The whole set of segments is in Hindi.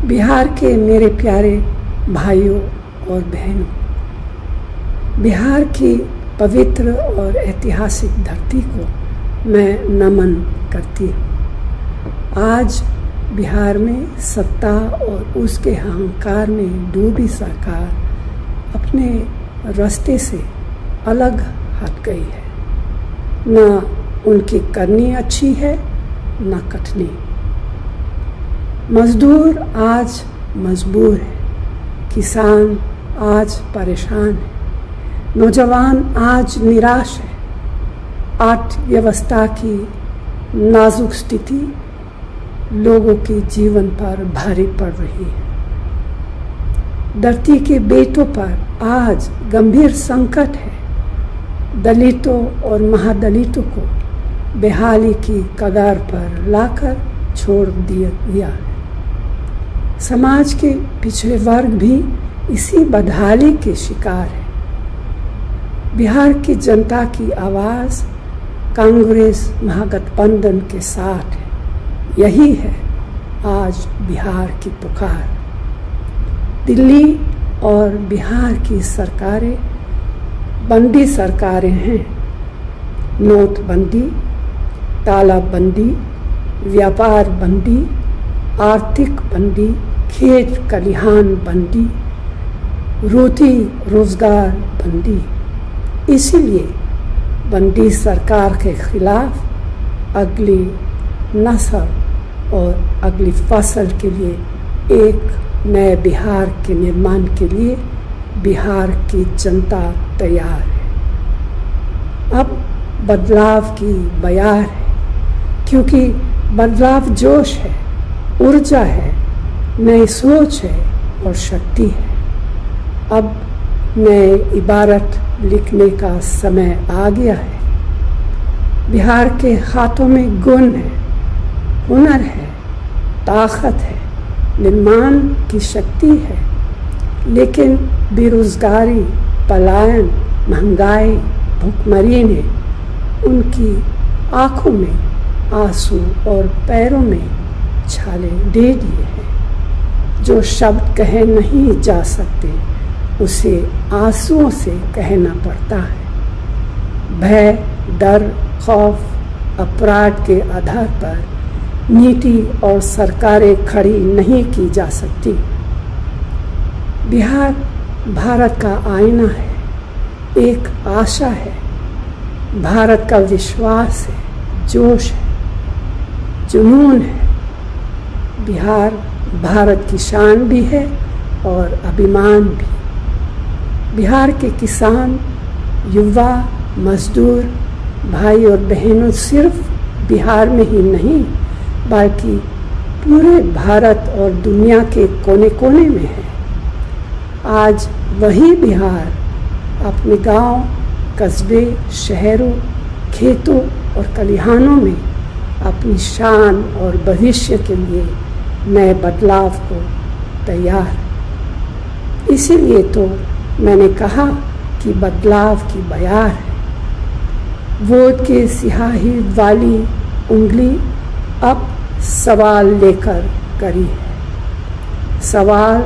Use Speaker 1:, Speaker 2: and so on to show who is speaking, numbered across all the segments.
Speaker 1: बिहार के मेरे प्यारे भाइयों और बहनों, बिहार की पवित्र और ऐतिहासिक धरती को मैं नमन करती हूँ। आज बिहार में सत्ता और उसके अहंकार में डूबी सरकार अपने रास्ते से अलग हट गई है। न उनकी करनी अच्छी है न कटनी। मजदूर आज मजबूर है, किसान आज परेशान है, नौजवान आज निराश है। अर्थव्यवस्था की नाजुक स्थिति लोगों के जीवन पर भारी पड़ रही है। धरती के बेटों पर आज गंभीर संकट है। दलितों और महादलितों को बेहाली की कगार पर लाकर छोड़ दिया है। समाज के पिछड़े वर्ग भी इसी बदहाली के शिकार है। बिहार की जनता की आवाज़ कांग्रेस महागठबंधन के साथ है। यही है आज बिहार की पुकार। दिल्ली और बिहार की सरकारें बंदी सरकारें हैं। नोटबंदी, तालाबंदी, व्यापार बंदी, आर्थिक बंदी, खेत खलिहान बंदी, रोटी रोजगार बंदी। इसीलिए बंदी सरकार के खिलाफ अगली नस्ल और अगली फसल के लिए एक नए बिहार के निर्माण के लिए बिहार की जनता तैयार है। अब बदलाव की बयार है, क्योंकि बदलाव जोश है, ऊर्जा है, नई सोच है और शक्ति है। अब नए इबारत लिखने का समय आ गया है। बिहार के हाथों में गुण है, हुनर है, ताकत है, निर्माण की शक्ति है, लेकिन बेरोजगारी, पलायन, महंगाई, भुखमरी ने उनकी आंखों में आंसू और पैरों में छाले दे दिए हैं। जो शब्द कहे नहीं जा सकते उसे आंसुओं से कहना पड़ता है। भय, डर, खौफ, अपराध के आधार पर नीति और सरकारें खड़ी नहीं की जा सकती। बिहार भारत का आईना है, एक आशा है, भारत का विश्वास है, जोश है, जुनून है। बिहार भारत की शान भी है और अभिमान भी। बिहार के किसान, युवा, मजदूर, भाई और बहनों सिर्फ बिहार में ही नहीं बल्कि पूरे भारत और दुनिया के कोने कोने में है। आज वही बिहार अपने गांव, कस्बे, शहरों, खेतों और खलिहानों में अपनी शान और भविष्य के लिए नए बदलाव को तैयार है। इसीलिए तो मैंने कहा कि बदलाव की बयार है। वोट के सियाही वाली उंगली अब सवाल लेकर करी है। सवाल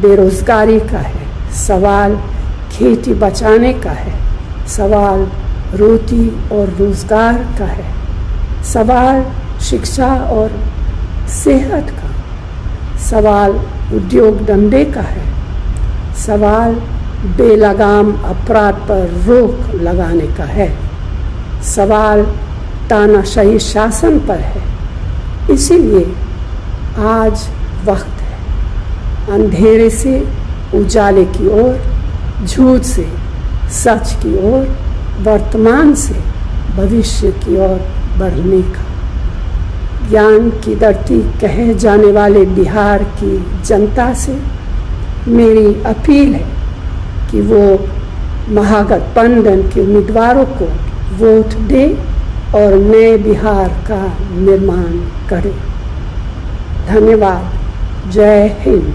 Speaker 1: बेरोजगारी का है, सवाल खेती बचाने का है, सवाल रोटी और रोजगार का है, सवाल शिक्षा और सेहत का, सवाल उद्योग धंधे का है, सवाल बेलगाम अपराध पर रोक लगाने का है, सवाल तानाशाही शासन पर है। इसीलिए आज वक्त है अंधेरे से उजाले की ओर, झूठ से सच की ओर, वर्तमान से भविष्य की ओर बढ़ने का। ज्ञान की धरती कहे जाने वाले बिहार की जनता से मेरी अपील है कि वो महागठबंधन के उम्मीदवारों को वोट दे और नए बिहार का निर्माण करे। धन्यवाद। जय हिंद।